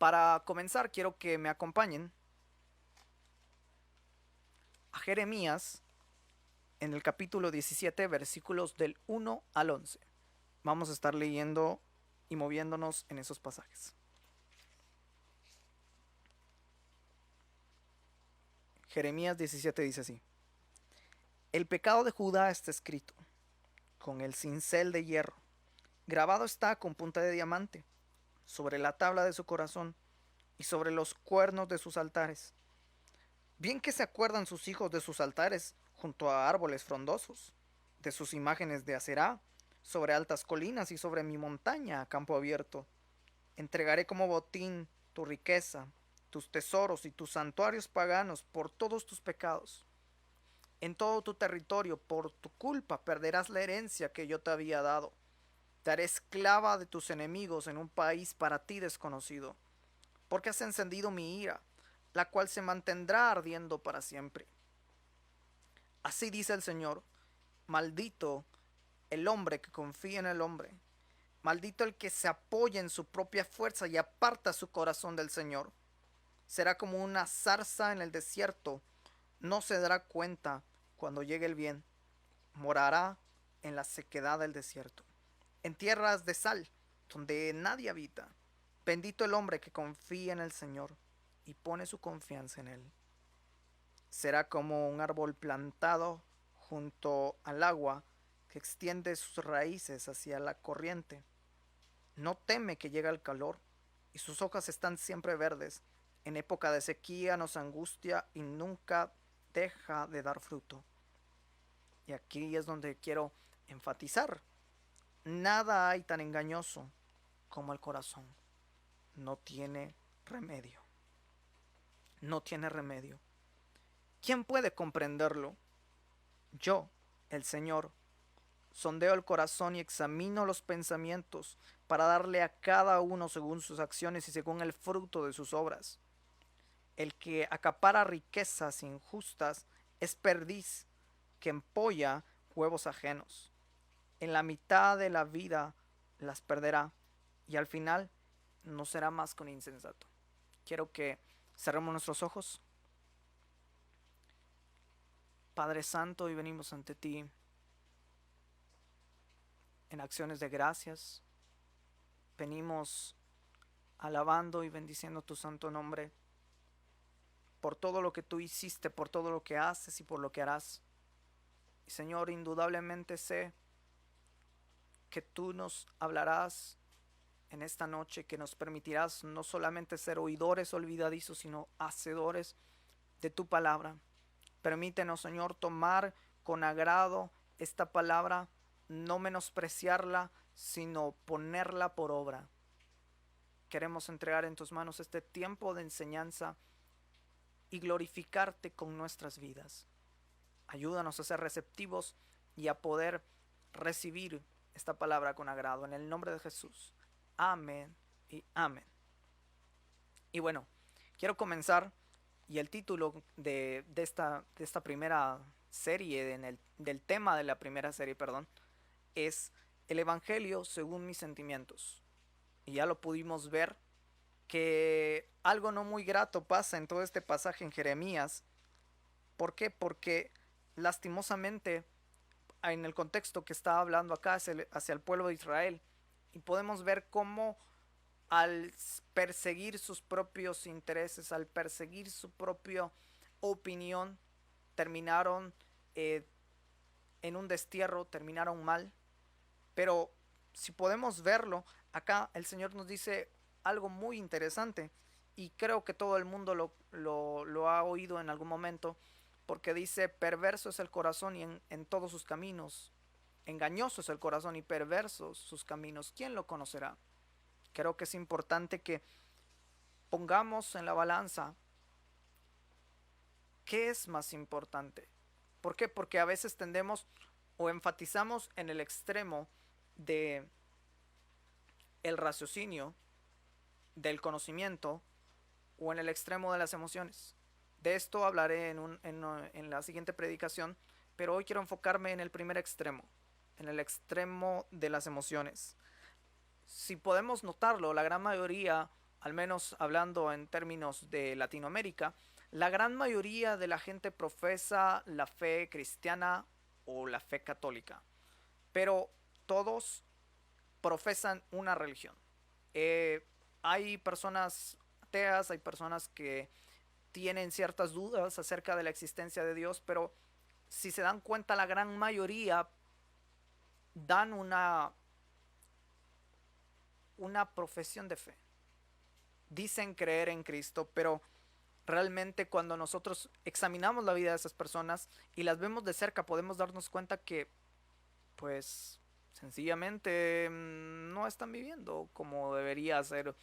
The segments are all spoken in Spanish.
Para comenzar, quiero que me acompañen a Jeremías en el capítulo 17, versículos del 1 al 11. Vamos a estar leyendo y moviéndonos en esos pasajes. Jeremías 17 dice así: El pecado de Judá está escrito con el cincel de hierro, grabado está con punta de diamante, sobre la tabla de su corazón y sobre los cuernos de sus altares. Bien que se acuerdan sus hijos de sus altares junto a árboles frondosos, de sus imágenes de Aserá, sobre altas colinas y sobre mi montaña a campo abierto. Entregaré como botín tu riqueza, tus tesoros y tus santuarios paganos por todos tus pecados. En todo tu territorio, por tu culpa, perderás la herencia que yo te había dado. Te haré esclava de tus enemigos en un país para ti desconocido, porque has encendido mi ira, la cual se mantendrá ardiendo para siempre. Así dice el Señor: maldito el hombre que confía en el hombre, maldito el que se apoya en su propia fuerza y aparta su corazón del Señor. Será como una zarza en el desierto, no se dará cuenta cuando llegue el bien, morará en la sequedad del desierto, en tierras de sal, donde nadie habita. Bendito el hombre que confía en el Señor y pone su confianza en él. Será como un árbol plantado junto al agua que extiende sus raíces hacia la corriente. No teme que llegue el calor y sus hojas están siempre verdes. En época de sequía no se angustia y nunca deja de dar fruto. Y aquí es donde quiero enfatizar. Nada hay tan engañoso como el corazón. No tiene remedio. No tiene remedio. ¿Quién puede comprenderlo? Yo, el Señor, sondeo el corazón y examino los pensamientos para darle a cada uno según sus acciones y según el fruto de sus obras. El que acapara riquezas injustas es perdiz que empolla huevos ajenos. En la mitad de la vida las perderá y al final no será más que un insensato. Quiero que cerremos nuestros ojos. Padre Santo, hoy venimos ante ti en acciones de gracias. Venimos alabando y bendiciendo tu santo nombre por todo lo que tú hiciste, por todo lo que haces y por lo que harás. Y Señor, indudablemente sé que tú nos hablarás en esta noche, que nos permitirás no solamente ser oidores olvidadizos, sino hacedores de tu palabra. Permítenos, Señor, tomar con agrado esta palabra, no menospreciarla, sino ponerla por obra. Queremos entregar en tus manos este tiempo de enseñanza y glorificarte con nuestras vidas. Ayúdanos a ser receptivos y a poder recibir esta palabra con agrado. En el nombre de Jesús. Amén y amén. Y bueno, quiero comenzar y el título de esta primera serie, del tema de la primera serie, perdón, es El Evangelio según mis sentimientos. Y ya lo pudimos ver que algo no muy grato pasa en todo este pasaje en Jeremías. ¿Por qué? Porque lastimosamente en el contexto que está hablando acá hacia el pueblo de Israel, y podemos ver cómo al perseguir sus propios intereses, al perseguir su propia opinión, terminaron eh, en un destierro, terminaron mal. Pero si podemos verlo, acá el Señor nos dice algo muy interesante y creo que todo el mundo lo ha oído en algún momento, porque dice: perverso es el corazón y en todos sus caminos, engañoso es el corazón y perversos sus caminos, ¿quién lo conocerá? Creo que es importante que pongamos en la balanza qué es más importante. ¿Por qué? Porque a veces tendemos o enfatizamos en el extremo de el raciocinio, del conocimiento, o en el extremo de las emociones. De esto hablaré en la siguiente predicación, pero hoy quiero enfocarme en el primer extremo, en el extremo de las emociones. Si podemos notarlo, la gran mayoría al menos hablando en términos de Latinoamérica, la gran mayoría de la gente profesa la fe cristiana o la fe católica, pero todos profesan una religión. Hay personas ateas, hay personas que tienen ciertas dudas acerca de la existencia de Dios, pero si se dan cuenta, la gran mayoría dan una profesión de fe. Dicen creer en Cristo, pero realmente cuando nosotros examinamos la vida de esas personas y las vemos de cerca, podemos darnos cuenta que, pues, sencillamente no están viviendo como debería ser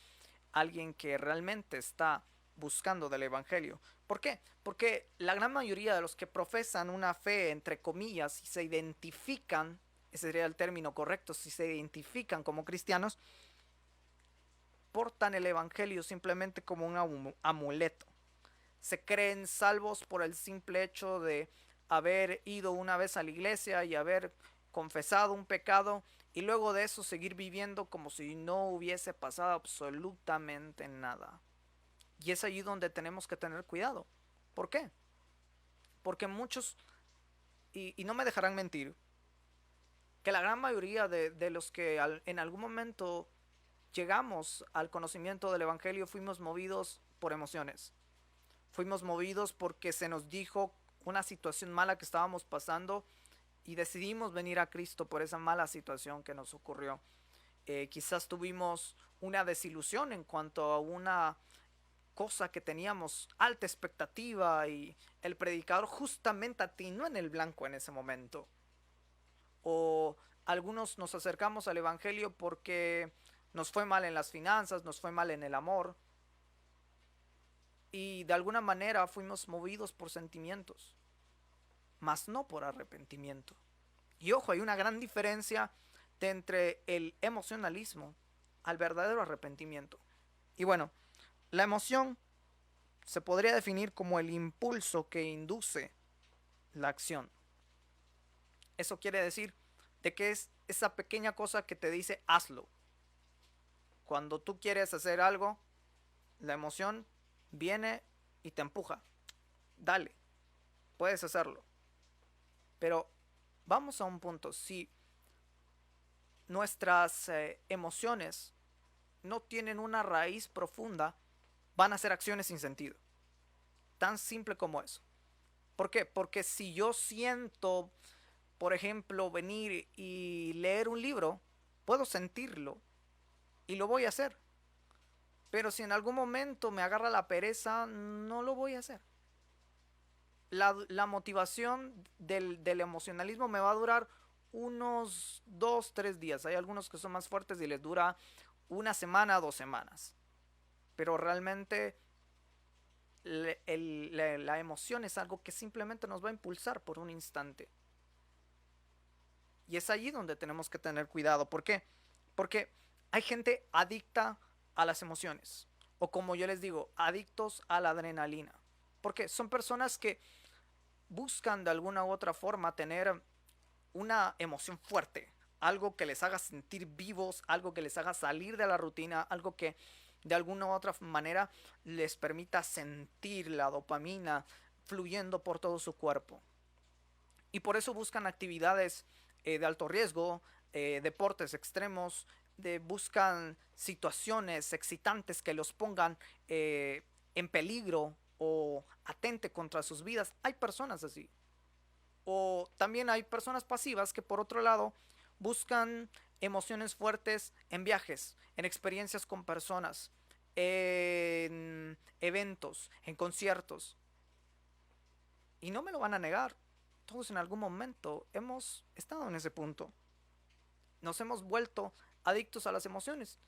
alguien que realmente está buscando del Evangelio. ¿Por qué? Porque la gran mayoría de los que profesan una fe, entre comillas, y se identifican, ese sería el término correcto, si se identifican como cristianos, portan el Evangelio simplemente como un amuleto. Se creen salvos por el simple hecho de haber ido una vez a la iglesia y haber confesado un pecado y luego de eso seguir viviendo como si no hubiese pasado absolutamente nada. Y es allí donde tenemos que tener cuidado. ¿Por qué? Porque muchos, y no me dejarán mentir, que la gran mayoría de los que en algún momento llegamos al conocimiento del Evangelio fuimos movidos por emociones. Fuimos movidos porque se nos dijo una situación mala que estábamos pasando y decidimos venir a Cristo por esa mala situación que nos ocurrió. Quizás tuvimos una desilusión en cuanto a una cosa que teníamos alta expectativa y el predicador justamente atinó en el blanco en ese momento. O algunos nos acercamos al Evangelio porque nos fue mal en las finanzas, nos fue mal en el amor y de alguna manera fuimos movidos por sentimientos, mas no por arrepentimiento. Y ojo, hay una gran diferencia entre el emocionalismo al verdadero arrepentimiento. Y bueno, la emoción se podría definir como el impulso que induce la acción. Eso quiere decir de que es esa pequeña cosa que te dice hazlo. Cuando tú quieres hacer algo, la emoción viene y te empuja. Dale, puedes hacerlo. Pero vamos a un punto. Si nuestras emociones no tienen una raíz profunda, van a ser acciones sin sentido. Tan simple como eso. ¿Por qué? Porque si yo siento, por ejemplo, venir y leer un libro, puedo sentirlo y lo voy a hacer. Pero si en algún momento me agarra la pereza, no lo voy a hacer. La motivación del emocionalismo me va a durar unos 2, 3 días. Hay algunos que son más fuertes y les dura una semana, 2 semanas. Pero realmente la emoción es algo que simplemente nos va a impulsar por un instante. Y es allí donde tenemos que tener cuidado. ¿Por qué? Porque hay gente adicta a las emociones. O como yo les digo, adictos a la adrenalina. Porque son personas que buscan de alguna u otra forma tener una emoción fuerte. Algo que les haga sentir vivos, algo que les haga salir de la rutina, algo que de alguna u otra manera les permita sentir la dopamina fluyendo por todo su cuerpo. Y por eso buscan actividades de alto riesgo, deportes extremos, buscan situaciones excitantes que los pongan en peligro o atente contra sus vidas. Hay personas así. O también hay personas pasivas que por otro lado buscan emociones fuertes en viajes, en experiencias con personas, en eventos, en conciertos. Y no me lo van a negar. Todos en algún momento hemos estado en ese punto. Nos hemos vuelto adictos a las emociones.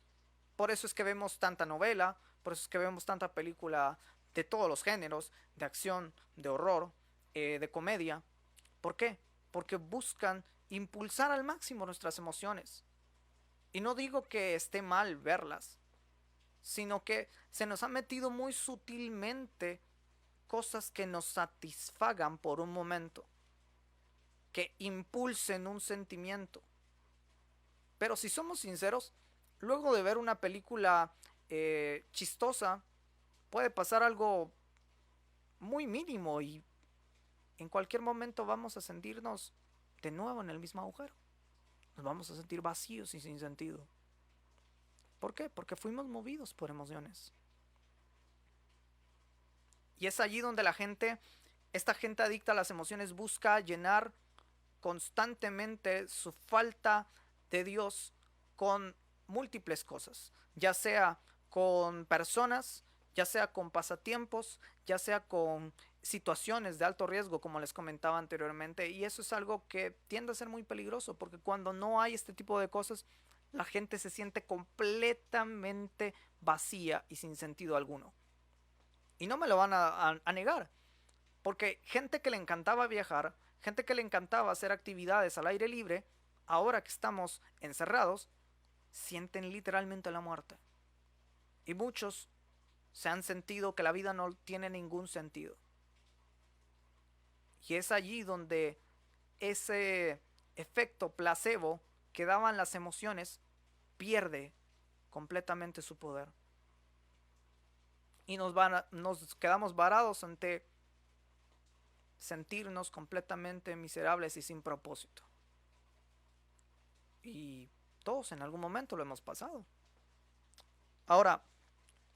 Por eso es que vemos tanta novela, por eso es que vemos tanta película de todos los géneros, de acción, de horror, de comedia. ¿Por qué? Porque buscan impulsar al máximo nuestras emociones. Y no digo que esté mal verlas, sino que se nos ha metido muy sutilmente cosas que nos satisfagan por un momento, que impulsen un sentimiento. Pero si somos sinceros, luego de ver una película chistosa, puede pasar algo muy mínimo y en cualquier momento vamos a sentirnos de nuevo en el mismo agujero. Nos vamos a sentir vacíos y sin sentido. ¿Por qué? Porque fuimos movidos por emociones. Y es allí donde esta gente adicta a las emociones, busca llenar constantemente su falta de Dios con múltiples cosas, ya sea con personas, ya sea con pasatiempos, ya sea con situaciones de alto riesgo, como les comentaba anteriormente, y eso es algo que tiende a ser muy peligroso, porque cuando no hay este tipo de cosas, la gente se siente completamente vacía y sin sentido alguno. Y no me lo van a negar, porque gente que le encantaba viajar, gente que le encantaba hacer actividades al aire libre, ahora que estamos encerrados, sienten literalmente la muerte. Y muchos se han sentido que la vida no tiene ningún sentido. Y es allí donde ese efecto placebo que daban las emociones pierde completamente su poder. Y nos quedamos varados ante sentirnos completamente miserables y sin propósito. Y todos en algún momento lo hemos pasado. Ahora,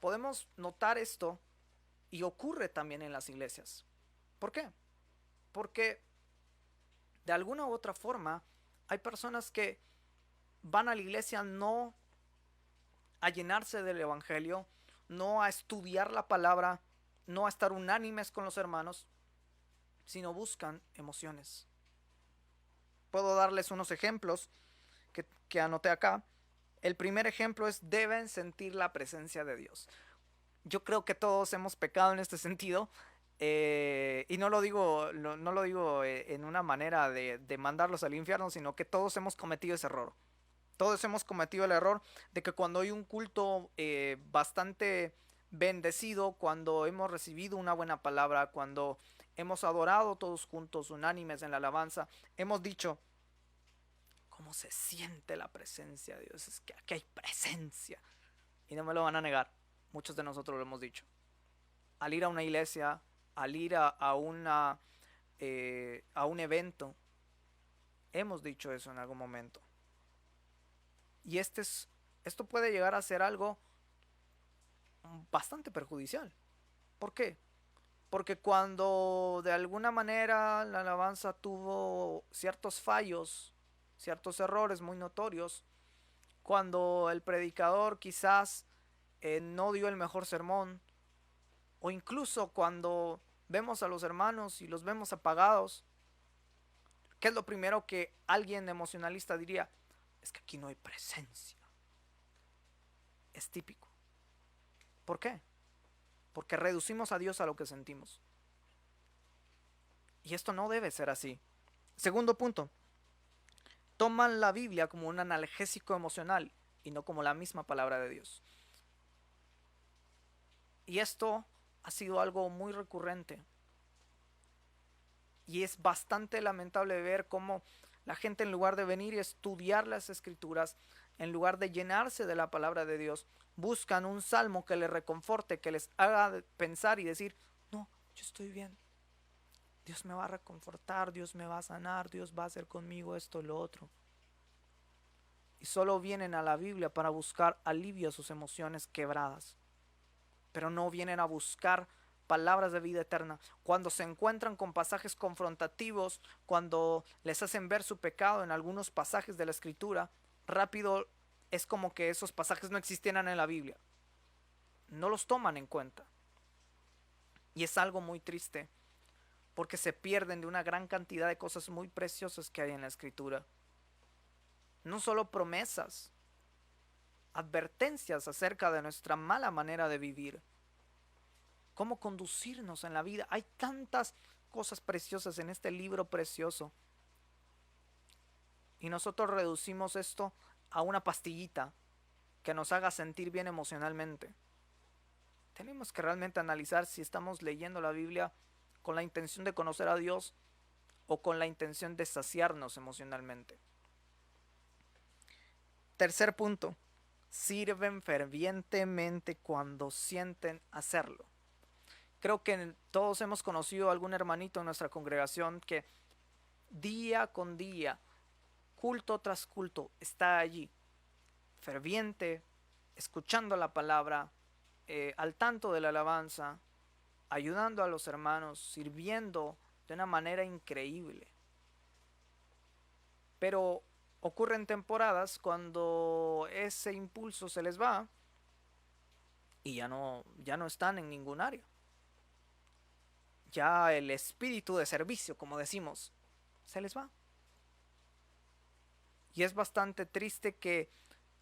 podemos notar esto y ocurre también en las iglesias. ¿Por qué? Porque de alguna u otra forma hay personas que van a la iglesia no a llenarse del evangelio, no a estudiar la palabra, no a estar unánimes con los hermanos, sino buscan emociones. Puedo darles unos ejemplos que anoté acá. El primer ejemplo es: deben sentir la presencia de Dios. Yo creo que todos hemos pecado en este sentido. Y no lo digo, no lo digo en una manera de mandarlos al infierno, sino que todos hemos cometido ese error. Todos hemos cometido el error de que cuando hay un culto bastante bendecido, cuando hemos recibido una buena palabra, cuando hemos adorado todos juntos, unánimes en la alabanza, hemos dicho: ¿cómo se siente la presencia de Dios? Es que aquí hay presencia. Y no me lo van a negar. Muchos de nosotros lo hemos dicho. Al ir a una iglesia, al ir a un evento, hemos dicho eso en algún momento. Y esto puede llegar a ser algo bastante perjudicial. ¿Por qué? Porque cuando de alguna manera la alabanza tuvo ciertos fallos, ciertos errores muy notorios, cuando el predicador quizás no dio el mejor sermón, o incluso cuando vemos a los hermanos y los vemos apagados, ¿qué es lo primero que alguien emocionalista diría? Es que aquí no hay presencia. Es típico. ¿Por qué? Porque reducimos a Dios a lo que sentimos. Y esto no debe ser así. Segundo punto: toman la Biblia como un analgésico emocional y no como la misma palabra de Dios. Y esto ha sido algo muy recurrente. Y es bastante lamentable ver cómo la gente, en lugar de venir y estudiar las escrituras, en lugar de llenarse de la palabra de Dios, buscan un salmo que les reconforte, que les haga pensar y decir: no, yo estoy bien. Dios me va a reconfortar, Dios me va a sanar, Dios va a hacer conmigo esto, lo otro. Y solo vienen a la Biblia para buscar alivio a sus emociones quebradas. Pero no vienen a buscar palabras de vida eterna. Cuando se encuentran con pasajes confrontativos, cuando les hacen ver su pecado en algunos pasajes de la escritura, rápido es como que esos pasajes no existieran en la Biblia. No los toman en cuenta. Y es algo muy triste, porque se pierden de una gran cantidad de cosas muy preciosas que hay en la escritura. No solo promesas, advertencias acerca de nuestra mala manera de vivir, cómo conducirnos en la vida. Hay tantas cosas preciosas en este libro precioso. Y nosotros reducimos esto a una pastillita que nos haga sentir bien emocionalmente. Tenemos que realmente analizar si estamos leyendo la Biblia con la intención de conocer a Dios o con la intención de saciarnos emocionalmente. Tercer punto: sirven fervientemente cuando sienten hacerlo. Creo que todos hemos conocido a algún hermanito en nuestra congregación que día con día, culto tras culto, está allí, ferviente, escuchando la palabra, al tanto de la alabanza, ayudando a los hermanos, sirviendo de una manera increíble. Pero ocurren temporadas cuando ese impulso se les va y ya no están en ningún área. Ya el espíritu de servicio, como decimos, se les va. Y es bastante triste que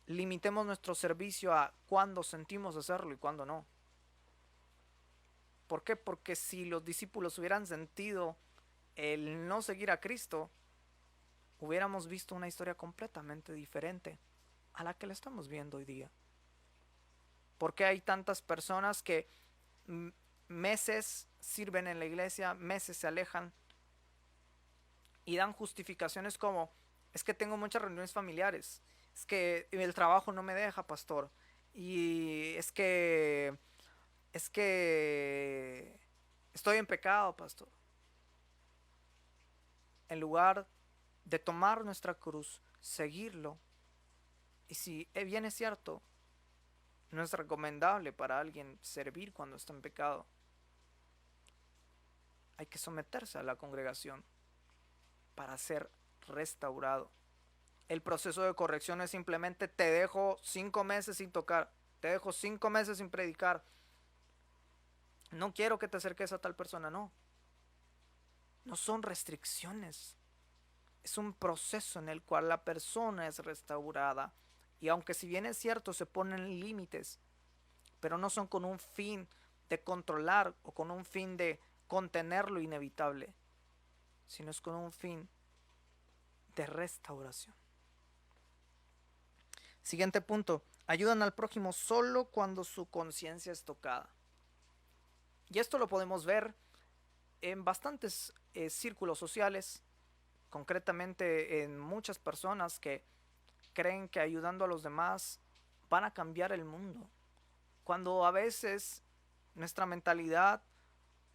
limitemos nuestro servicio a cuando sentimos hacerlo y cuando no. ¿Por qué? Porque si los discípulos hubieran sentido el no seguir a Cristo, hubiéramos visto una historia completamente diferente a la que la estamos viendo hoy día. ¿Por qué hay tantas personas que meses sirven en la iglesia, meses se alejan y dan justificaciones como: es que tengo muchas reuniones familiares, es que el trabajo no me deja, pastor, y es que estoy en pecado, pastor? En lugar de tomar nuestra cruz, seguirlo. Y si bien es cierto, no es recomendable para alguien servir cuando está en pecado, hay que someterse a la congregación para ser restaurado. El proceso de corrección es simplemente: te dejo 5 meses sin tocar, te dejo 5 meses sin predicar, no quiero que te acerques a tal persona. No son restricciones, es un proceso en el cual la persona es restaurada. Y aunque si bien es cierto se ponen límites, pero no son con un fin de controlar o con un fin de contener lo inevitable, sino es con un fin de restauración. Siguiente punto: ayudan al prójimo solo cuando su conciencia es tocada. Y esto lo podemos ver en bastantes círculos sociales, concretamente en muchas personas que creen que ayudando a los demás van a cambiar el mundo, cuando a veces nuestra mentalidad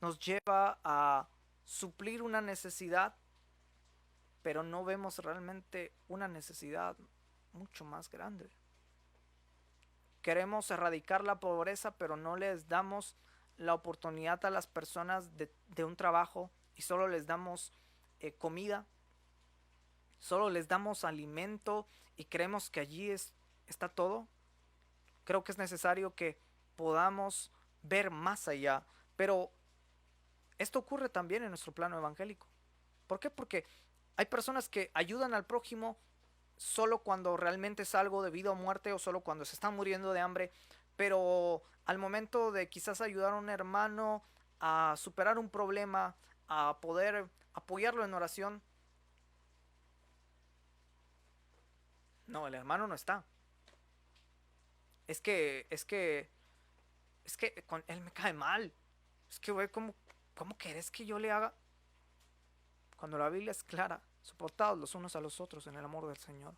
nos lleva a suplir una necesidad, pero no vemos realmente una necesidad mucho más grande. Queremos erradicar la pobreza, pero no les damos la oportunidad a las personas de un trabajo y solo les damos comida, solo les damos alimento y creemos que allí está todo. Creo que es necesario que podamos ver más allá, pero esto ocurre también en nuestro plano evangélico. ¿Por qué? Porque hay personas que ayudan al prójimo solo cuando realmente es algo de vida o muerte, o solo cuando se están muriendo de hambre, pero al momento de quizás ayudar a un hermano a superar un problema, a poder apoyarlo en oración, no, el hermano no está. Es que, es que, es que con él me cae mal. Es que, güey, ¿cómo querés que yo le haga? Cuando la Biblia es clara: soportados los unos a los otros en el amor del Señor.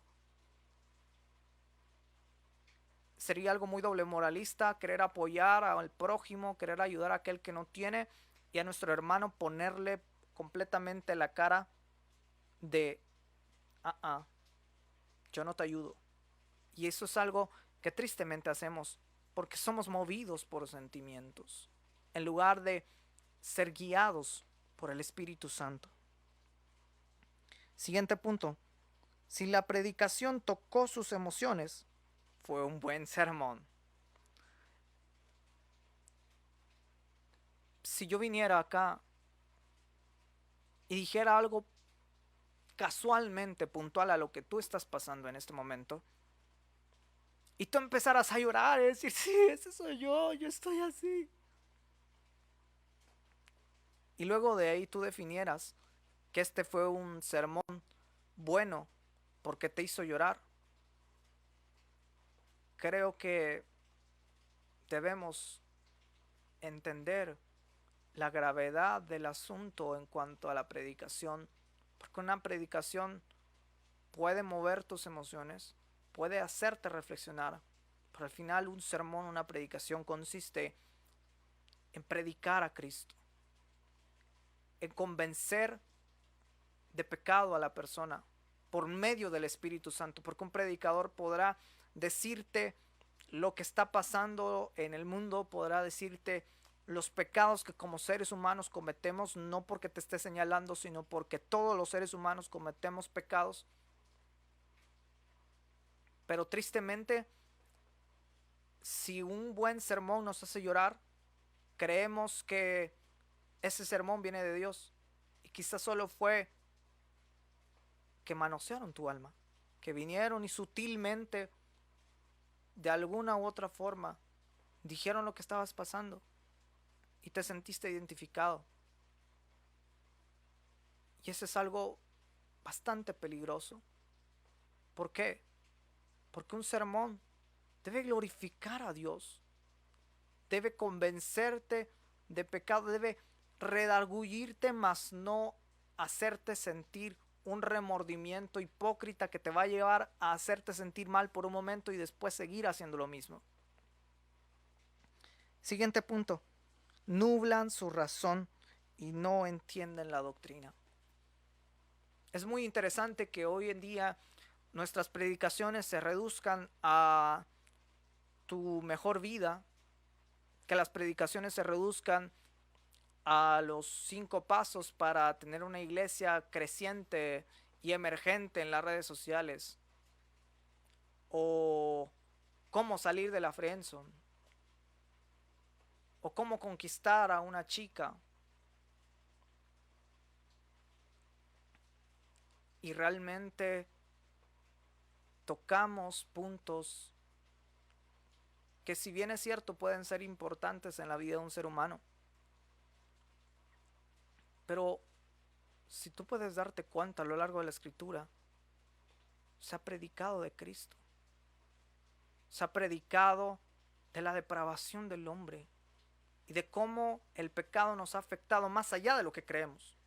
Sería algo muy doble moralista querer apoyar al prójimo, querer ayudar a aquel que no tiene, y a nuestro hermano ponerle completamente la cara de yo no te ayudo. Y eso es algo que tristemente hacemos porque somos movidos por sentimientos en lugar de ser guiados por el Espíritu Santo. Siguiente punto: si la predicación tocó sus emociones, fue un buen sermón. Si yo viniera acá y dijera algo casualmente puntual a lo que tú estás pasando en este momento, y tú empezaras a llorar y decir: sí, ese soy yo estoy así, y luego de ahí tú definieras que este fue un sermón bueno porque te hizo llorar, creo que debemos entender la gravedad del asunto en cuanto a la predicación, porque una predicación puede mover tus emociones, puede hacerte reflexionar, Pero al final un sermón, una predicación consiste en predicar a Cristo, en convencer de pecado a la persona por medio del Espíritu Santo, porque un predicador podrá decirte lo que está pasando en el mundo, podrá decirte los pecados que como seres humanos cometemos, no porque te esté señalando, sino porque todos los seres humanos cometemos pecados. Pero tristemente, si un buen sermón nos hace llorar, creemos que ese sermón viene de Dios, y quizás solo fue que manosearon tu alma, que vinieron y sutilmente, de alguna u otra forma, dijeron lo que estabas pasando y te sentiste identificado. Y eso es algo bastante peligroso. ¿Por qué? Porque un sermón debe glorificar a Dios, debe convencerte de pecado, debe redarguirte, mas no hacerte sentir un remordimiento hipócrita que te va a llevar a hacerte sentir mal por un momento y después seguir haciendo lo mismo. Siguiente punto. Nublan su razón y no entienden la doctrina. Es muy interesante que hoy en día nuestras predicaciones se reduzcan a tu mejor vida, que las predicaciones se reduzcan a los 5 pasos para tener una iglesia creciente y emergente en las redes sociales, o cómo salir de la friendzone, o cómo conquistar a una chica. Y realmente tocamos puntos que, si bien es cierto, pueden ser importantes en la vida de un ser humano, pero si tú puedes darte cuenta a lo largo de la escritura, se ha predicado de Cristo, se ha predicado de la depravación del hombre y de cómo el pecado nos ha afectado más allá de lo que creemos.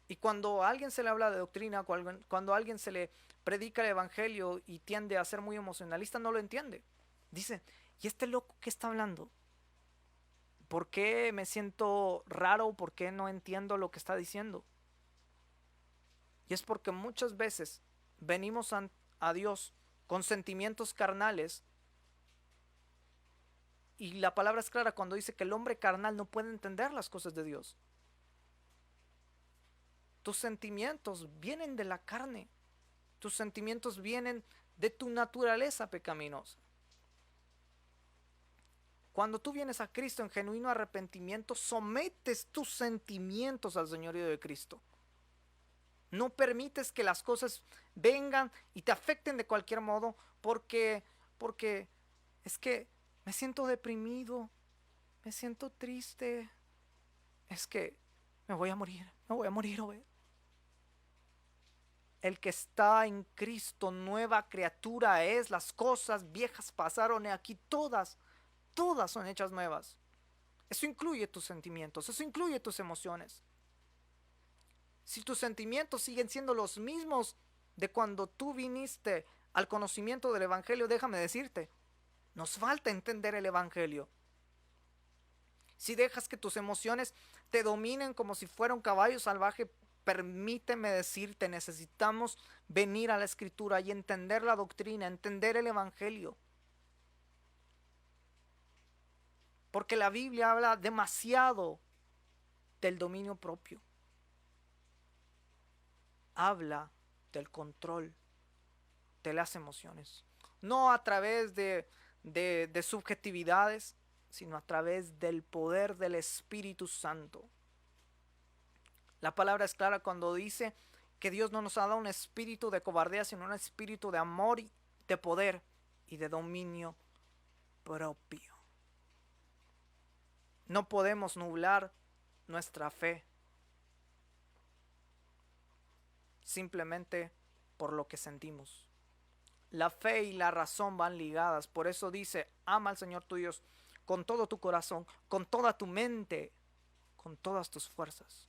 Y cuando a alguien se le habla de doctrina, cuando a alguien se le predica el evangelio y tiende a ser muy emocionalista, no lo entiende. Dice, ¿y este loco qué está hablando? ¿Por qué me siento raro? ¿Por qué no entiendo lo que está diciendo? Y es porque muchas veces venimos a Dios con sentimientos carnales, y la palabra es clara cuando dice que el hombre carnal no puede entender las cosas de Dios. Tus sentimientos vienen de la carne, tus sentimientos vienen de tu naturaleza pecaminosa. Cuando tú vienes a Cristo en genuino arrepentimiento, sometes tus sentimientos al señorío de Cristo. No permites que las cosas vengan y te afecten de cualquier modo, porque es que me siento deprimido, me siento triste, es que me voy a morir, Obed. El que está en Cristo, nueva criatura es, las cosas viejas pasaron y aquí todas son hechas nuevas. Eso incluye tus sentimientos, eso incluye tus emociones. Si tus sentimientos siguen siendo los mismos de cuando tú viniste al conocimiento del Evangelio, déjame decirte, nos falta entender el Evangelio. Si dejas que tus emociones te dominen como si fuera un caballo salvaje, permíteme decirte, necesitamos venir a la Escritura y entender la doctrina, entender el Evangelio. Porque la Biblia habla demasiado del dominio propio. Habla del control de las emociones. No a través de subjetividades, sino a través del poder del Espíritu Santo. La palabra es clara cuando dice que Dios no nos ha dado un espíritu de cobardía, sino un espíritu de amor, y de poder y de dominio propio. No podemos nublar nuestra fe simplemente por lo que sentimos. La fe y la razón van ligadas. Por eso dice, ama al Señor tu Dios con todo tu corazón, con toda tu mente, con todas tus fuerzas,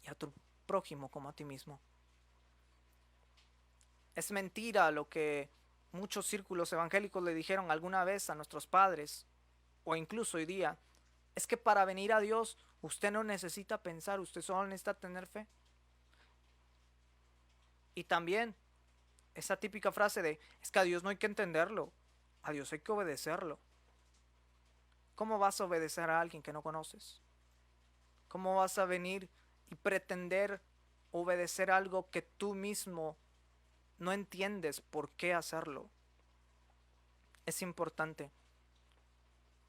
y a tu prójimo como a ti mismo. Es mentira lo que muchos círculos evangélicos le dijeron alguna vez a nuestros padres, o incluso hoy día. Es que para venir a Dios usted no necesita pensar, usted solo necesita tener fe. Y también esa típica frase de, es que a Dios no hay que entenderlo, a Dios hay que obedecerlo. ¿Cómo vas a obedecer a alguien que no conoces? ¿Cómo vas a venir y pretender obedecer algo que tú mismo no entiendes por qué hacerlo? Es importante.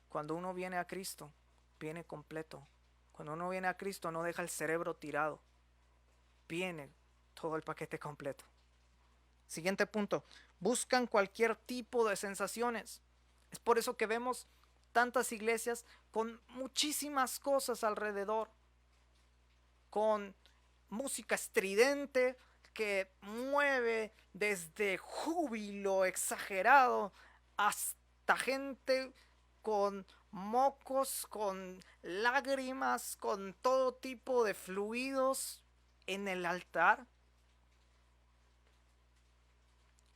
Cuando uno viene a Cristo, viene completo. Cuando uno viene a Cristo, no deja el cerebro tirado. Viene todo el paquete completo. Siguiente punto. Buscan cualquier tipo de sensaciones. Es por eso que vemos tantas iglesias con muchísimas cosas alrededor. Con música estridente que mueve desde júbilo exagerado hasta gente con mocos, con lágrimas, con todo tipo de fluidos en el altar.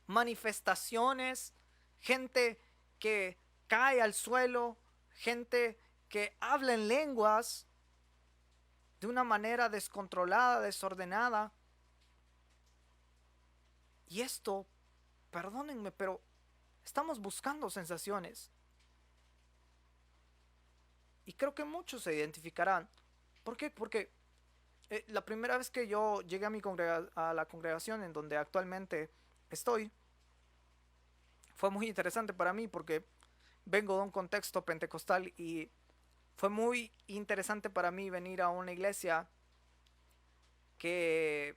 Manifestaciones, gente que cae al suelo, gente que habla en lenguas de una manera descontrolada, desordenada. Y esto, perdónenme, pero estamos buscando sensaciones. Y creo que muchos se identificarán. ¿Por qué? Porque la primera vez que yo llegué a, a la congregación en donde actualmente estoy, fue muy interesante para mí porque vengo de un contexto pentecostal y fue muy interesante para mí venir a una iglesia que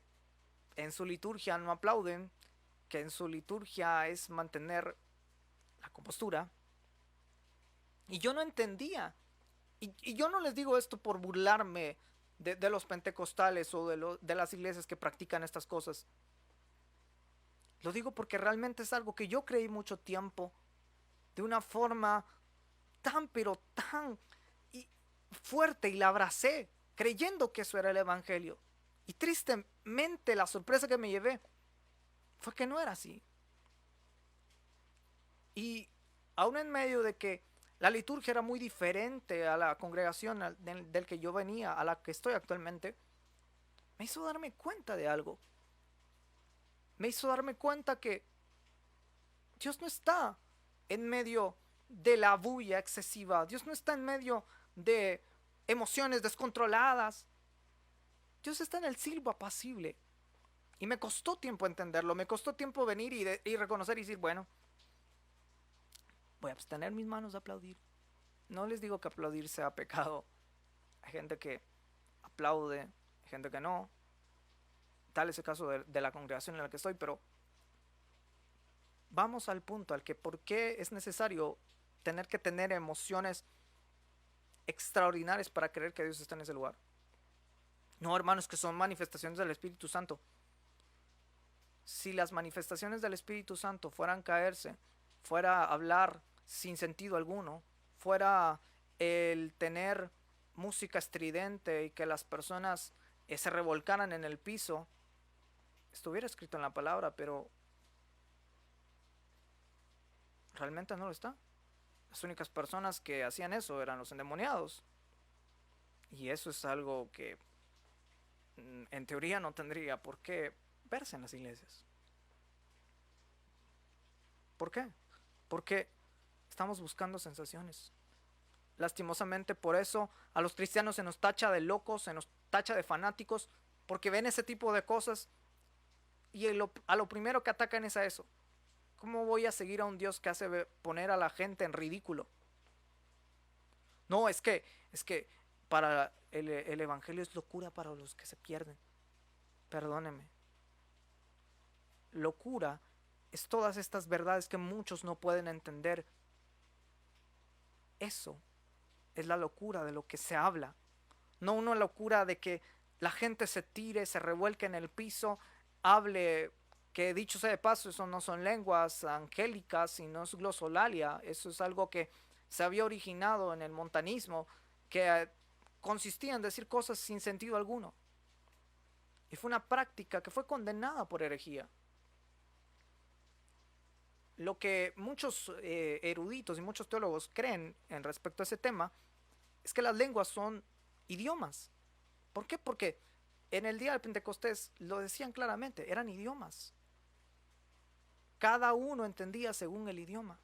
en su liturgia no aplauden, que en su liturgia es mantener la compostura. Y yo no entendía. Y yo no les digo esto por burlarme de los pentecostales o de las iglesias que practican estas cosas. Lo digo porque realmente es algo que yo creí mucho tiempo de una forma tan pero tan fuerte y la abracé creyendo que eso era el evangelio. Y tristemente la sorpresa que me llevé fue que no era así. Y aún en medio de que la liturgia era muy diferente a la congregación del que yo venía, a la que estoy actualmente, me hizo darme cuenta de algo. Me hizo darme cuenta que Dios no está en medio de la bulla excesiva. Dios no está en medio de emociones descontroladas. Dios está en el silbo apacible. Y me costó tiempo entenderlo. Me costó tiempo venir y reconocer y decir, bueno, voy a abstener mis manos de aplaudir. No les digo que aplaudir sea pecado. Hay gente que aplaude, hay gente que no. Tal es el caso de la congregación en la que estoy, pero vamos al punto al que por qué es necesario tener que tener emociones extraordinarias para creer que Dios está en ese lugar. No, hermanos, que son manifestaciones del Espíritu Santo. Si las manifestaciones del Espíritu Santo fueran caerse, fuera hablar sin sentido alguno, fuera el tener música estridente y que las personas se revolcaran en el piso, estuviera escrito en la palabra, pero realmente no lo está. Las únicas personas que hacían eso eran los endemoniados. Y eso es algo que en teoría no tendría por qué verse en las iglesias. ¿Por qué? Porque estamos buscando sensaciones. Lastimosamente por eso a los cristianos se nos tacha de locos, se nos tacha de fanáticos, porque ven ese tipo de cosas y a lo primero que atacan es a eso. ¿Cómo voy a seguir a un Dios que hace poner a la gente en ridículo? No, es que para el evangelio es locura para los que se pierden. Perdóneme. Locura es todas estas verdades que muchos no pueden entender. Eso es la locura de lo que se habla. No una locura de que la gente se tire, se revuelque en el piso, hable, que dicho sea de paso, eso no son lenguas angélicas y no es glosolalia. Eso es algo que se había originado en el montanismo, que consistía en decir cosas sin sentido alguno. Y fue una práctica que fue condenada por herejía. lo que muchos eruditos y muchos teólogos creen en respecto a ese tema es que las lenguas son idiomas. ¿Por qué? Porque en el día del Pentecostés lo decían claramente, eran idiomas. Cada uno entendía según el idioma.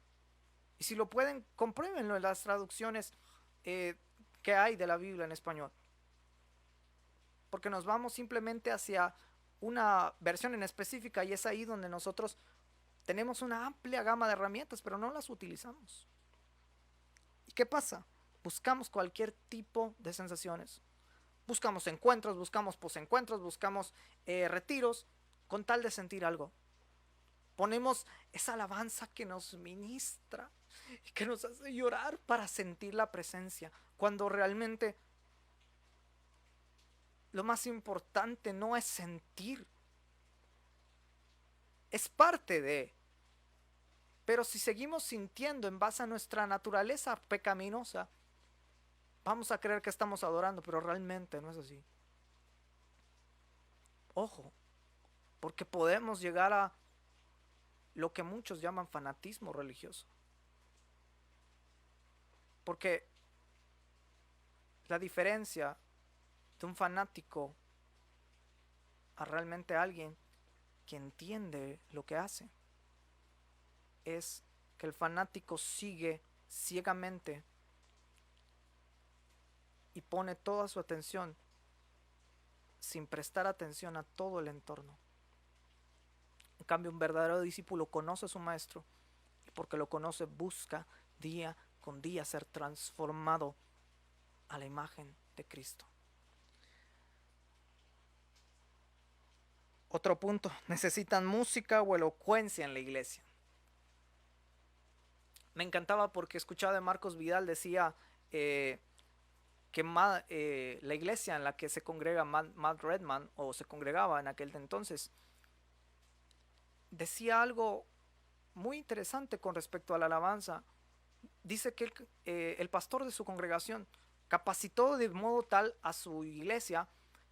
Y si lo pueden, compruébenlo en las traducciones eh, que hay de la Biblia en español. Porque nos vamos simplemente hacia una versión en específica y es ahí donde nosotros tenemos una amplia gama de herramientas, pero no las utilizamos. ¿Y qué pasa? Buscamos cualquier tipo de sensaciones. Buscamos encuentros, buscamos posencuentros, buscamos retiros, con tal de sentir algo. Ponemos esa alabanza que nos ministra y que nos hace llorar para sentir la presencia, cuando realmente lo más importante no es sentir, es parte de. Pero si seguimos sintiendo en base a nuestra naturaleza pecaminosa, vamos a creer que estamos adorando, pero realmente no es así. Ojo, porque podemos llegar a lo que muchos llaman fanatismo religioso. Porque la diferencia de un fanático a realmente alguien que entiende lo que hace es que el fanático sigue ciegamente y pone toda su atención sin prestar atención a todo el entorno. En cambio, un verdadero discípulo conoce a su maestro y porque lo conoce busca día con día ser transformado a la imagen de Cristo. Otro punto, necesitan música o elocuencia en la iglesia. Me encantaba porque escuchaba de Marcos Vidal, decía que la iglesia en la que se congrega Matt Redman, o se congregaba en aquel entonces, decía algo muy interesante con respecto a la alabanza. Dice que el pastor de su congregación capacitó de modo tal a su iglesia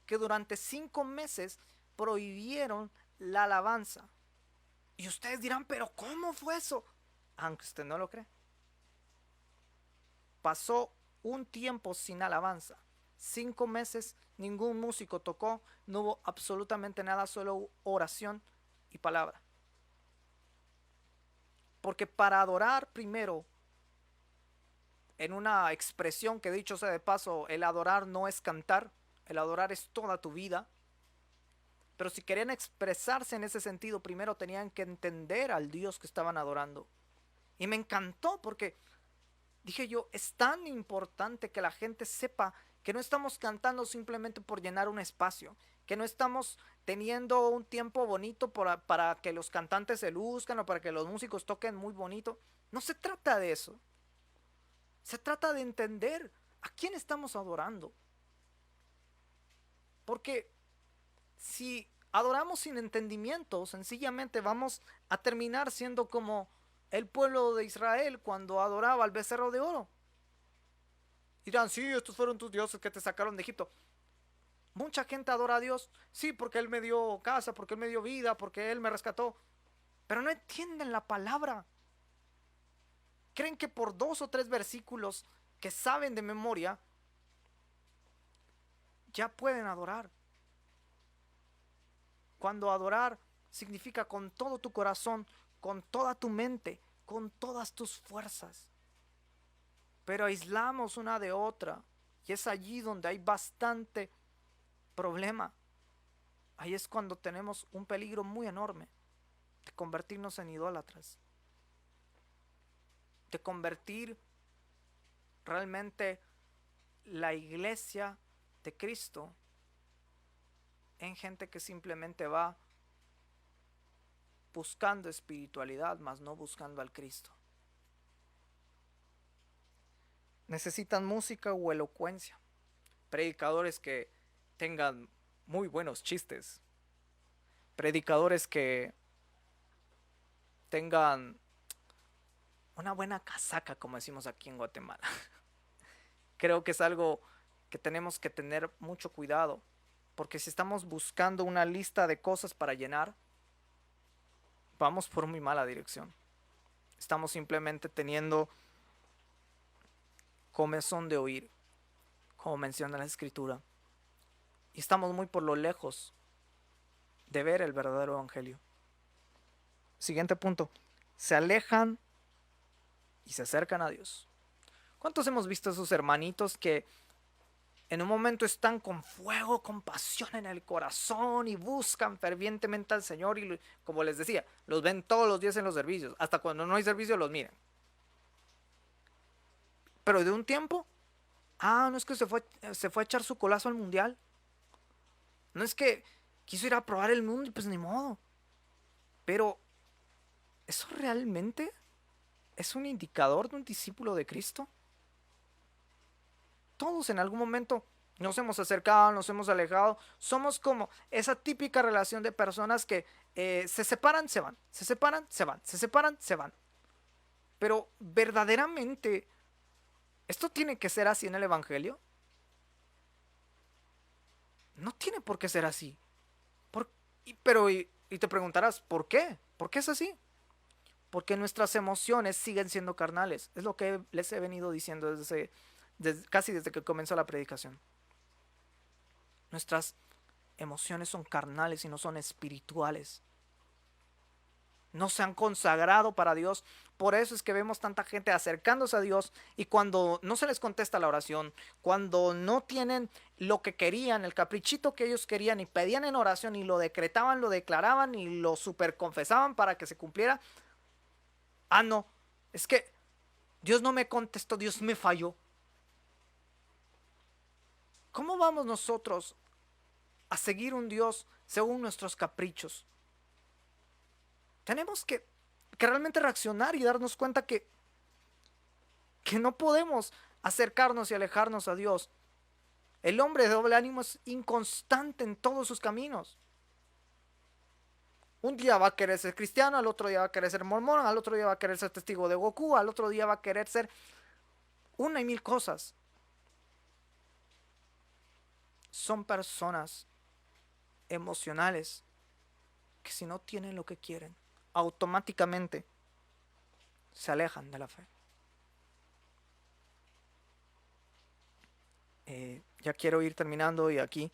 que durante 5 meses prohibieron la alabanza. Y ustedes dirán, pero ¿cómo fue eso? Aunque usted no lo cree. Pasó un tiempo sin alabanza. 5 meses, ningún músico tocó, no hubo absolutamente nada, solo oración y palabra. Porque para adorar primero, en una expresión que dicho sea de paso, el adorar no es cantar, el adorar es toda tu vida. Pero si querían expresarse en ese sentido, primero tenían que entender al Dios que estaban adorando. Y me encantó porque dije yo, es tan importante que la gente sepa que no estamos cantando simplemente por llenar un espacio, que no estamos teniendo un tiempo bonito para que los cantantes se luzcan o para que los músicos toquen muy bonito. No se trata de eso. Se trata de entender a quién estamos adorando. Porque si adoramos sin entendimiento, sencillamente vamos a terminar siendo como el pueblo de Israel cuando adoraba al becerro de oro. Dirán, sí, estos fueron tus dioses que te sacaron de Egipto. Mucha gente adora a Dios, sí, porque Él me dio casa, porque Él me dio vida, porque Él me rescató. Pero no entienden la palabra. Creen que por 2 o 3 versículos que saben de memoria, ya pueden adorar. Cuando adorar significa con todo tu corazón, con toda tu mente, con todas tus fuerzas. Pero aislamos una de otra y es allí donde hay bastante problema. Ahí es cuando tenemos un peligro muy enorme de convertirnos en idólatras, de convertir realmente la iglesia de Cristo en gente que simplemente va buscando espiritualidad, mas no buscando al Cristo. Necesitan música o elocuencia, predicadores que tengan muy buenos chistes, predicadores que tengan una buena casaca, como decimos aquí en Guatemala. Creo que es algo que tenemos que tener mucho cuidado, porque si estamos buscando una lista de cosas para llenar, vamos por muy mala dirección. Estamos simplemente teniendo comezón de oír, como menciona la Escritura. Y estamos muy por lo lejos de ver el verdadero evangelio. Siguiente punto. Se alejan y se acercan a Dios. ¿Cuántos hemos visto a esos hermanitos que en un momento están con fuego, con pasión en el corazón y buscan fervientemente al Señor? Y como les decía, los ven todos los días en los servicios. Hasta cuando no hay servicio los miran. Pero de un tiempo, no es que se fue a echar su colazo al mundial. No es que quiso ir a probar el mundo y pues ni modo. Pero, ¿eso realmente es un indicador de un discípulo de Cristo? Todos en algún momento nos hemos acercado, nos hemos alejado. Somos como esa típica relación de personas que se separan, se van, se separan, se van, se separan, se van. Pero verdaderamente, ¿esto tiene que ser así en el Evangelio? No tiene por qué ser así. Y te preguntarás, ¿por qué? ¿Por qué es así? Porque nuestras emociones siguen siendo carnales. Es lo que les he venido diciendo casi desde que comenzó la predicación. Nuestras emociones son carnales y no son espirituales. No se han consagrado para Dios. Por eso es que vemos tanta gente acercándose a Dios y cuando no se les contesta la oración, cuando no tienen lo que querían, el caprichito que ellos querían y pedían en oración y lo decretaban, lo declaraban y lo superconfesaban para que se cumpliera. No, es que Dios no me contestó, Dios me falló. ¿Cómo vamos nosotros a seguir un Dios según nuestros caprichos? Tenemos que realmente reaccionar y darnos cuenta que no podemos acercarnos y alejarnos a Dios. El hombre de doble ánimo es inconstante en todos sus caminos. Un día va a querer ser cristiano, al otro día va a querer ser mormón, al otro día va a querer ser testigo de Goku, al otro día va a querer ser una y mil cosas. Son personas emocionales que si no tienen lo que quieren, automáticamente se alejan de la fe. Ya quiero ir terminando y aquí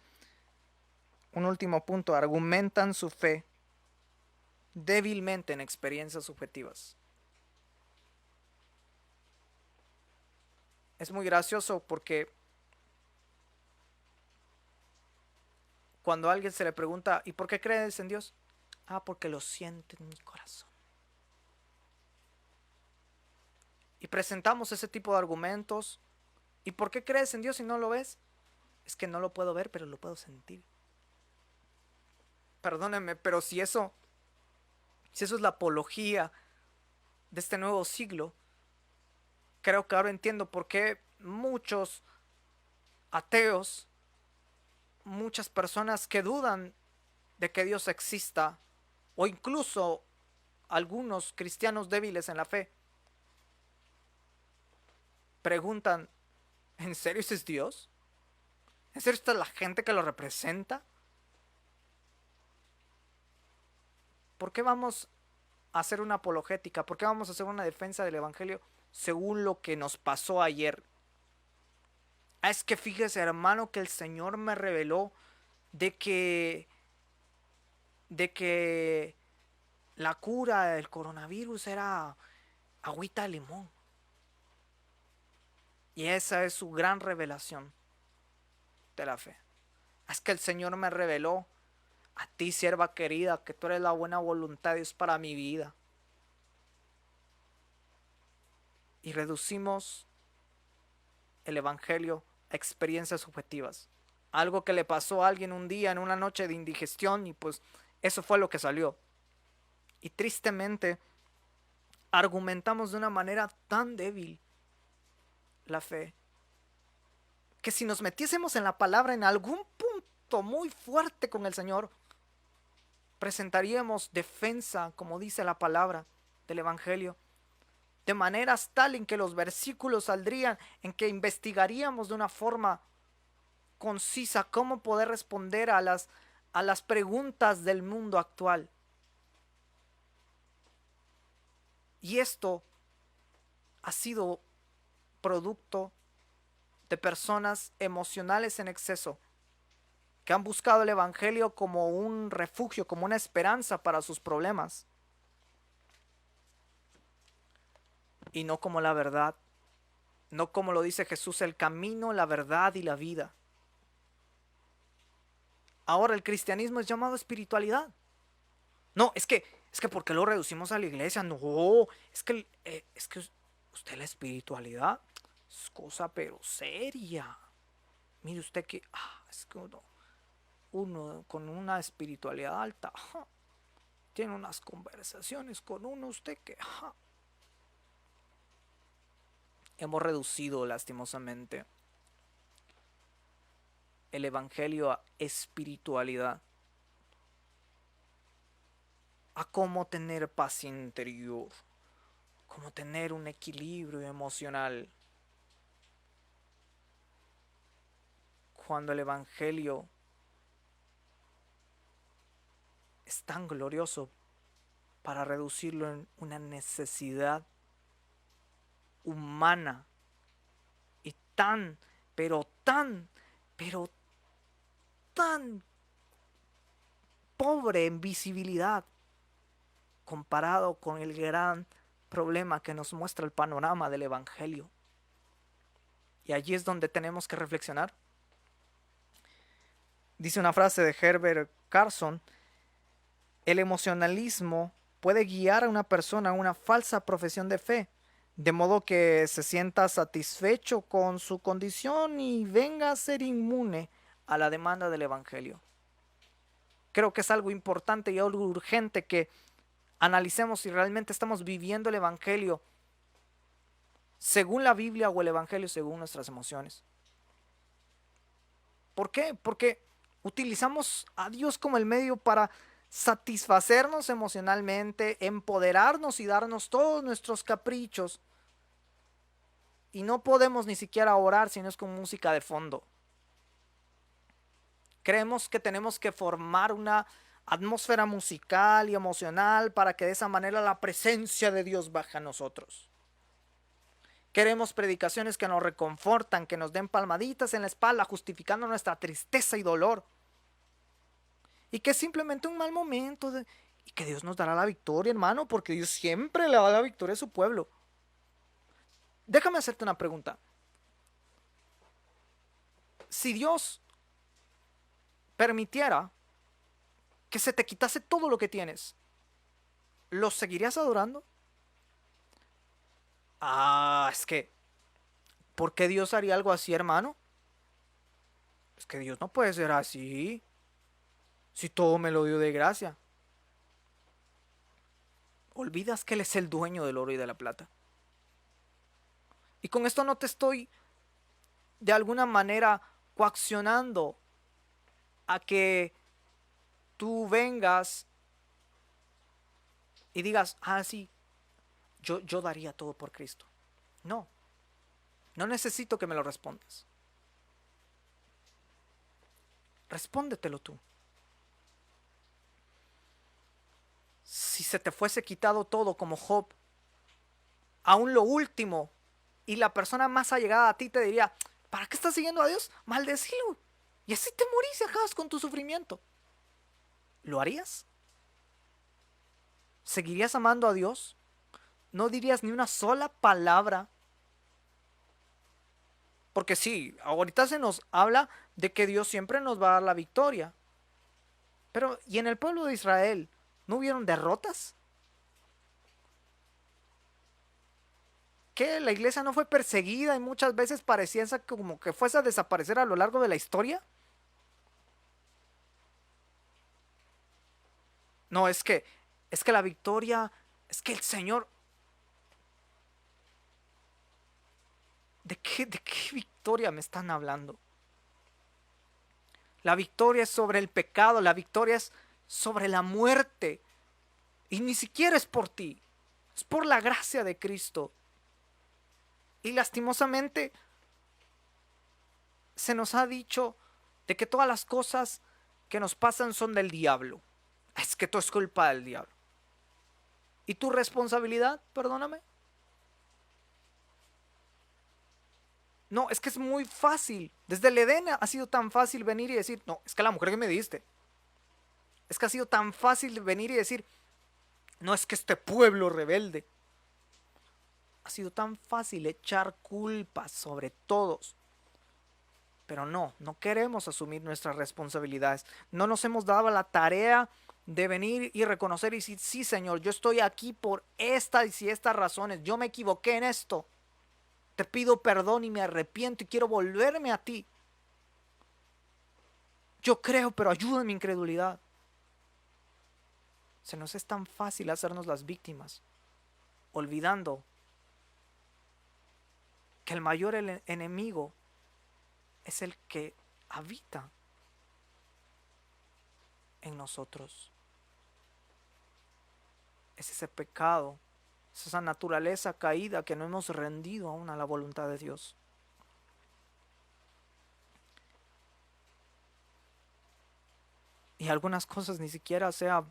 un último punto. Argumentan su fe débilmente en experiencias subjetivas. Es muy gracioso porque cuando a alguien se le pregunta ¿y por qué crees en Dios? Porque lo siento en mi corazón. Y presentamos ese tipo de argumentos. ¿Y por qué crees en Dios si no lo ves? Es que no lo puedo ver, pero lo puedo sentir. Perdónenme, pero si eso es la apología de este nuevo siglo, creo que ahora entiendo por qué muchos ateos, muchas personas que dudan de que Dios exista, o incluso algunos cristianos débiles en la fe, preguntan, ¿en serio ese es Dios? ¿En serio esta es la gente que lo representa? ¿Por qué vamos a hacer una apologética? ¿Por qué vamos a hacer una defensa del Evangelio según lo que nos pasó ayer? Es que fíjese, hermano, que el Señor me reveló de que la cura del coronavirus era agüita de limón. Y esa es su gran revelación de la fe. Es que el Señor me reveló a ti, sierva querida, que tú eres la buena voluntad de Dios para mi vida. Y reducimos el Evangelio a experiencias subjetivas. Algo que le pasó a alguien un día en una noche de indigestión y pues eso fue lo que salió. Y tristemente argumentamos de una manera tan débil la fe que si nos metiésemos en la palabra en algún punto muy fuerte con el Señor, presentaríamos defensa, como dice la palabra del Evangelio, de maneras tal en que los versículos saldrían, en que investigaríamos de una forma concisa cómo poder responder a las preguntas del mundo actual. Y esto ha sido producto de personas emocionales en exceso, que han buscado el evangelio como un refugio, como una esperanza para sus problemas, y no como la verdad, no como lo dice Jesús, el camino, la verdad y la vida. Ahora el cristianismo es llamado espiritualidad. No, es que ¿por qué lo reducimos a la iglesia? No, es que usted la espiritualidad es cosa pero seria. Mire usted que, es que uno con una espiritualidad alta, tiene unas conversaciones con uno usted que, hemos reducido lastimosamente el evangelio a espiritualidad, a cómo tener paz interior, cómo tener un equilibrio emocional, cuando el evangelio es tan glorioso para reducirlo en una necesidad humana y tan, pero tan, pero tan pobre en visibilidad comparado con el gran problema que nos muestra el panorama del evangelio. Y allí es donde tenemos que reflexionar. Dice una frase de Herbert Carson: el emocionalismo puede guiar a una persona a una falsa profesión de fe, de modo que se sienta satisfecho con su condición y venga a ser inmune a la demanda del evangelio. Creo que es algo importante y algo urgente que analicemos si realmente estamos viviendo el evangelio según la Biblia o el evangelio según nuestras emociones. ¿Por qué? Porque utilizamos a Dios como el medio para satisfacernos emocionalmente, empoderarnos y darnos todos nuestros caprichos. Y no podemos ni siquiera orar si no es con música de fondo. Creemos que tenemos que formar una atmósfera musical y emocional para que de esa manera la presencia de Dios baje a nosotros. Queremos predicaciones que nos reconfortan, que nos den palmaditas en la espalda, justificando nuestra tristeza y dolor. Y que es simplemente un mal momento y que Dios nos dará la victoria, hermano, porque Dios siempre le da la victoria a su pueblo. Déjame hacerte una pregunta. Si Dios permitiera que se te quitase todo lo que tienes, ¿lo seguirías adorando? Es que, ¿por qué Dios haría algo así, hermano? Es que Dios no puede ser así, si todo me lo dio de gracia. Olvidas que Él es el dueño del oro y de la plata. Y con esto no te estoy de alguna manera coaccionando a que tú vengas y digas, sí, yo daría todo por Cristo. No, no necesito que me lo respondas. Respóndetelo tú. Si se te fuese quitado todo como Job, aún lo último, y la persona más allegada a ti te diría, ¿para qué estás siguiendo a Dios? Maldecilo. Y así te morís y acabas con tu sufrimiento. ¿Lo harías? ¿Seguirías amando a Dios? ¿No dirías ni una sola palabra? Porque sí, ahorita se nos habla de que Dios siempre nos va a dar la victoria. Pero, ¿y en el pueblo de Israel no hubieron derrotas? ¿Qué? ¿La iglesia no fue perseguida y muchas veces parecía como que fuese a desaparecer a lo largo de la historia? No, es que la victoria, es que el Señor, ¿de qué victoria me están hablando? La victoria es sobre el pecado, la victoria es sobre la muerte. Y ni siquiera es por ti, es por la gracia de Cristo. Y lastimosamente se nos ha dicho de que todas las cosas que nos pasan son del diablo. Es que todo es culpa del diablo. ¿Y tu responsabilidad? Perdóname. No, es que es muy fácil. Desde el Edén ha sido tan fácil venir y decir, no, es que la mujer que me diste. Es que ha sido tan fácil venir y decir, no, es que este pueblo rebelde. Ha sido tan fácil echar culpas sobre todos. Pero no queremos asumir nuestras responsabilidades. No nos hemos dado la tarea de venir y reconocer y decir, sí, Señor, yo estoy aquí por estas y estas razones. Yo me equivoqué en esto. Te pido perdón y me arrepiento y quiero volverme a ti. Yo creo, pero ayuda en mi incredulidad. Se nos es tan fácil hacernos las víctimas, olvidando que el mayor enemigo es el que habita en nosotros. Es ese pecado, es esa naturaleza caída que no hemos rendido aún a la voluntad de Dios. Y algunas cosas ni siquiera sea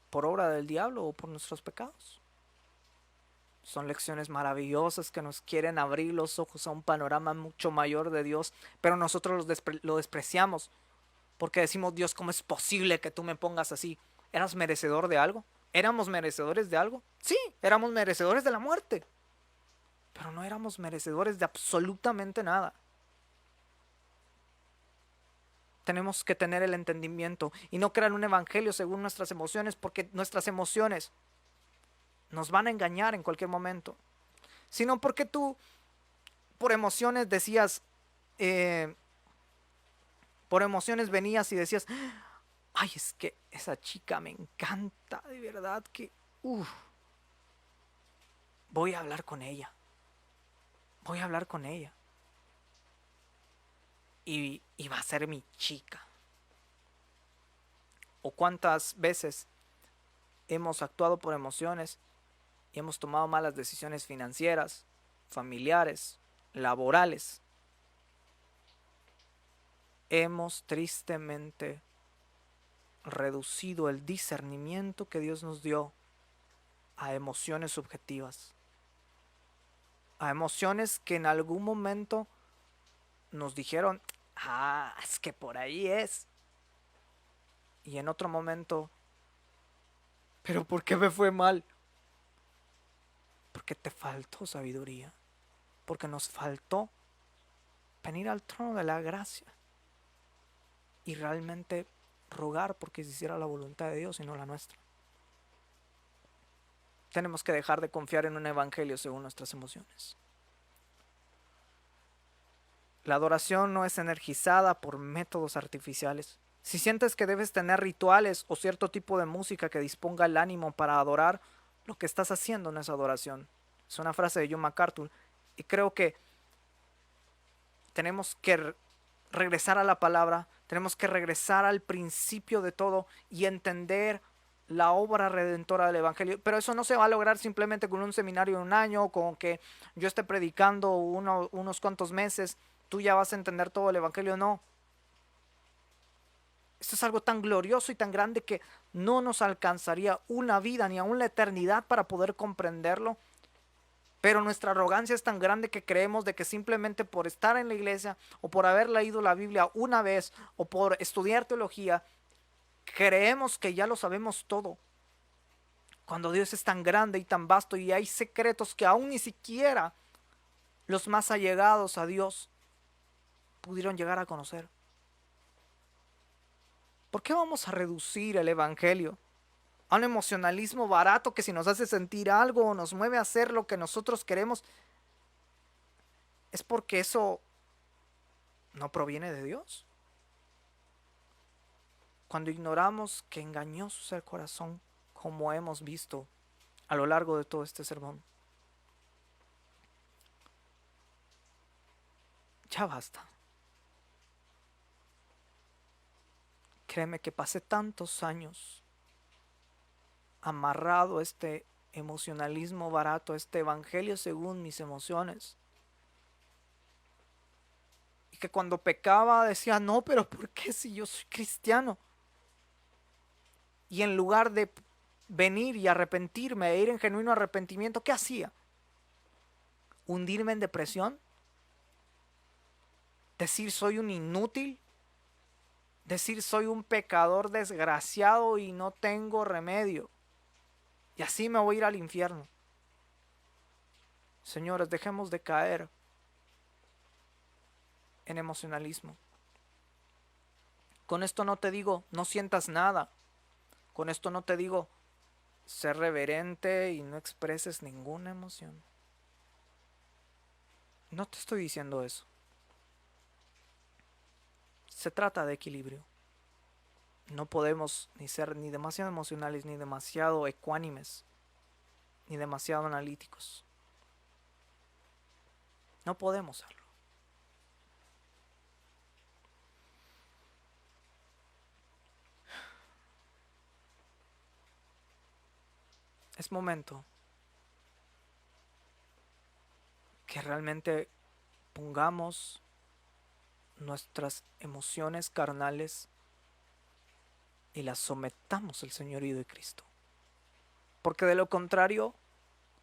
por obra del diablo o por nuestros pecados. Son lecciones maravillosas que nos quieren abrir los ojos a un panorama mucho mayor de Dios, pero nosotros lo despreciamos porque decimos, Dios, ¿cómo es posible que tú me pongas así? ¿Eras merecedor de algo? ¿Éramos merecedores de algo? Sí, éramos merecedores de la muerte, pero no éramos merecedores de absolutamente nada. Tenemos que tener el entendimiento y no crear un evangelio según nuestras emociones, porque nuestras emociones nos van a engañar en cualquier momento, sino porque tú por emociones decías, por emociones venías y decías, ay, es que esa chica me encanta, de verdad que, voy a hablar con ella, voy a hablar con ella, y va a ser mi chica. O cuántas veces hemos actuado por emociones y hemos tomado malas decisiones financieras, familiares, laborales. Hemos tristemente reducido el discernimiento que Dios nos dio a emociones subjetivas, a emociones que en algún momento nos dijeron, es que por ahí es, y en otro momento, pero ¿por qué me fue mal? Porque te faltó sabiduría, porque nos faltó venir al trono de la gracia y realmente rogar porque se hiciera la voluntad de Dios y no la nuestra. Tenemos que dejar de confiar en un evangelio según nuestras emociones. La adoración no es energizada por métodos artificiales. Si sientes que debes tener rituales o cierto tipo de música que disponga el ánimo para adorar, lo que estás haciendo no es adoración. Es una frase de John MacArthur y creo que tenemos que regresar a la palabra, tenemos que regresar al principio de todo y entender la obra redentora del evangelio. Pero eso no se va a lograr simplemente con un seminario de un año, con que yo esté predicando unos cuantos meses, tú ya vas a entender todo el evangelio. No. Esto es algo tan glorioso y tan grande que no nos alcanzaría una vida ni aún la eternidad para poder comprenderlo. Pero nuestra arrogancia es tan grande que creemos de que simplemente por estar en la iglesia o por haber leído la Biblia una vez o por estudiar teología, creemos que ya lo sabemos todo. Cuando Dios es tan grande y tan vasto y hay secretos que aún ni siquiera los más allegados a Dios pudieron llegar a conocer. ¿Por qué vamos a reducir el evangelio a un emocionalismo barato que si nos hace sentir algo o nos mueve a hacer lo que nosotros queremos, es porque eso no proviene de Dios? Cuando ignoramos que engañoso es el corazón, como hemos visto a lo largo de todo este sermón. Ya basta. Créeme que pasé tantos años amarrado a este emocionalismo barato, a este evangelio según mis emociones. Y que cuando pecaba decía, no, pero ¿por qué si yo soy cristiano? Y en lugar de venir y arrepentirme e ir en genuino arrepentimiento, ¿qué hacía? ¿Hundirme en depresión? ¿Decir soy un inútil? ¿Decir soy un pecador desgraciado y no tengo remedio? Y así me voy a ir al infierno. Señores, dejemos de caer en emocionalismo. Con esto no te digo, no sientas nada. Con esto no te digo, sé reverente y no expreses ninguna emoción. No te estoy diciendo eso. Se trata de equilibrio. No podemos ni ser ni demasiado emocionales, ni demasiado ecuánimes, ni demasiado analíticos. No podemos serlo. Es momento que realmente pongamos nuestras emociones carnales y las sometamos al señorío de Cristo. Porque de lo contrario,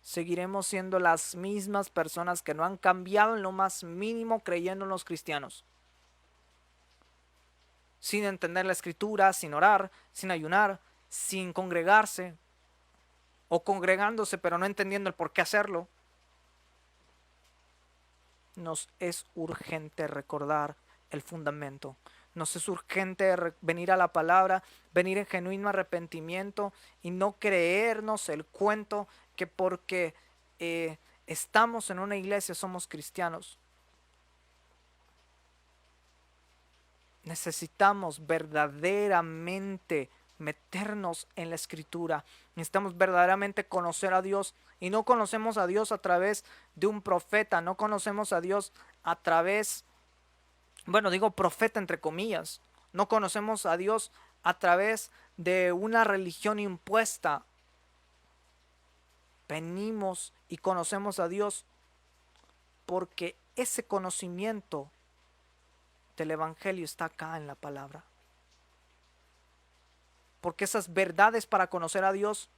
seguiremos siendo las mismas personas que no han cambiado en lo más mínimo creyendo en los cristianos. Sin entender la escritura, sin orar, sin ayunar, sin congregarse, o congregándose pero no entendiendo el por qué hacerlo. Nos es urgente recordar el fundamento. Nos es urgente venir a la palabra, venir en genuino arrepentimiento y no creernos el cuento que porque estamos en una iglesia somos cristianos. Necesitamos verdaderamente meternos en la escritura. Necesitamos verdaderamente conocer a Dios. Y no conocemos a Dios a través de un profeta. No conocemos a Dios a través, bueno, digo profeta entre comillas. No conocemos a Dios a través de una religión impuesta. Venimos y conocemos a Dios porque ese conocimiento del Evangelio está acá en la palabra. Porque esas verdades para conocer a Dios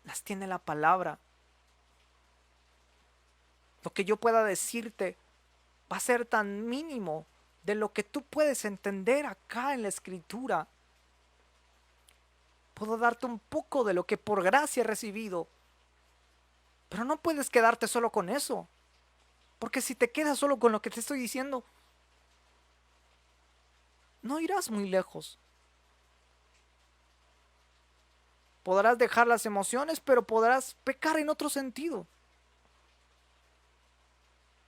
las tiene la palabra. Lo que yo pueda decirte va a ser tan mínimo de lo que tú puedes entender acá en la escritura. Puedo darte un poco de lo que por gracia he recibido, pero no puedes quedarte solo con eso. Porque si te quedas solo con lo que te estoy diciendo, no irás muy lejos. Podrás dejar las emociones, pero podrás pecar en otro sentido.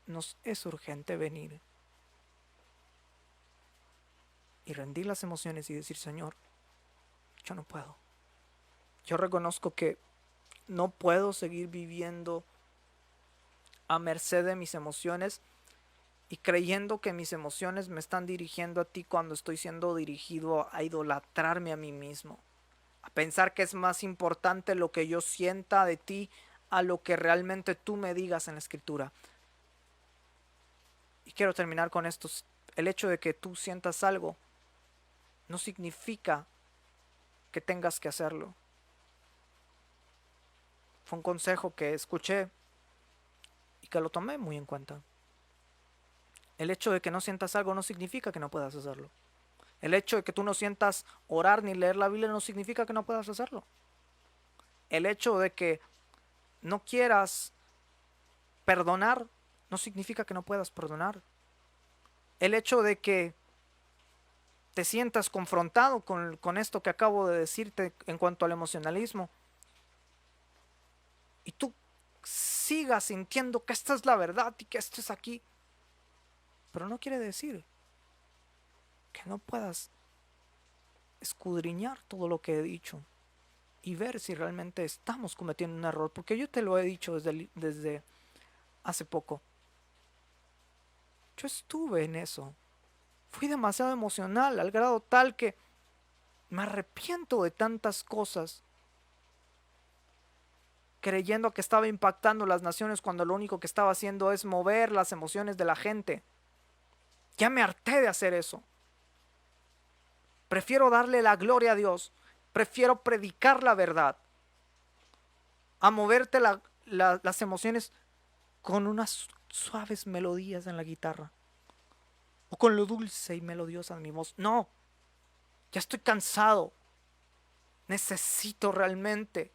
Nos es urgente venir y rendir las emociones y decir, Señor, yo no puedo. Yo reconozco que no puedo seguir viviendo a merced de mis emociones y creyendo que mis emociones me están dirigiendo a ti cuando estoy siendo dirigido a idolatrarme a mí mismo. A pensar que es más importante lo que yo sienta de ti a lo que realmente tú me digas en la escritura. Y quiero terminar con esto. El hecho de que tú sientas algo no significa que tengas que hacerlo. Fue un consejo que escuché y que lo tomé muy en cuenta. El hecho de que no sientas algo no significa que no puedas hacerlo. El hecho de que tú no sientas orar ni leer la Biblia no significa que no puedas hacerlo. El hecho de que no quieras perdonar no significa que no puedas perdonar. El hecho de que te sientas confrontado con esto que acabo de decirte en cuanto al emocionalismo y tú sigas sintiendo que esta es la verdad y que esto es aquí, pero no quiere decir que no puedas escudriñar todo lo que he dicho y ver si realmente estamos cometiendo un error, porque yo te lo he dicho desde hace poco. Yo estuve en eso. Fui demasiado emocional al grado tal que me arrepiento de tantas cosas, creyendo que estaba impactando las naciones cuando lo único que estaba haciendo es mover las emociones de la gente. Ya me harté de hacer eso. Prefiero darle la gloria a Dios. Prefiero predicar la verdad. a moverte las emociones con unas suaves melodías en la guitarra o con lo dulce y melodiosa de mi voz. No, ya estoy cansado. Necesito realmente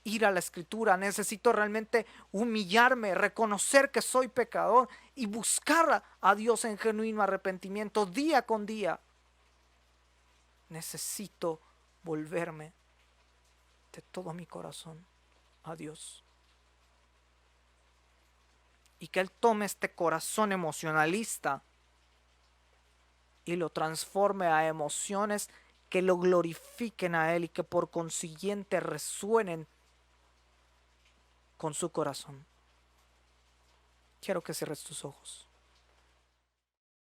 ir a la escritura, necesito realmente humillarme, reconocer que soy pecador y buscar a Dios en genuino arrepentimiento día con día. Necesito volverme de todo mi corazón a Dios. Y que Él tome este corazón emocionalista y lo transforme a emociones que lo glorifiquen a Él y que por consiguiente resuenen con su corazón. Quiero que cierres tus ojos.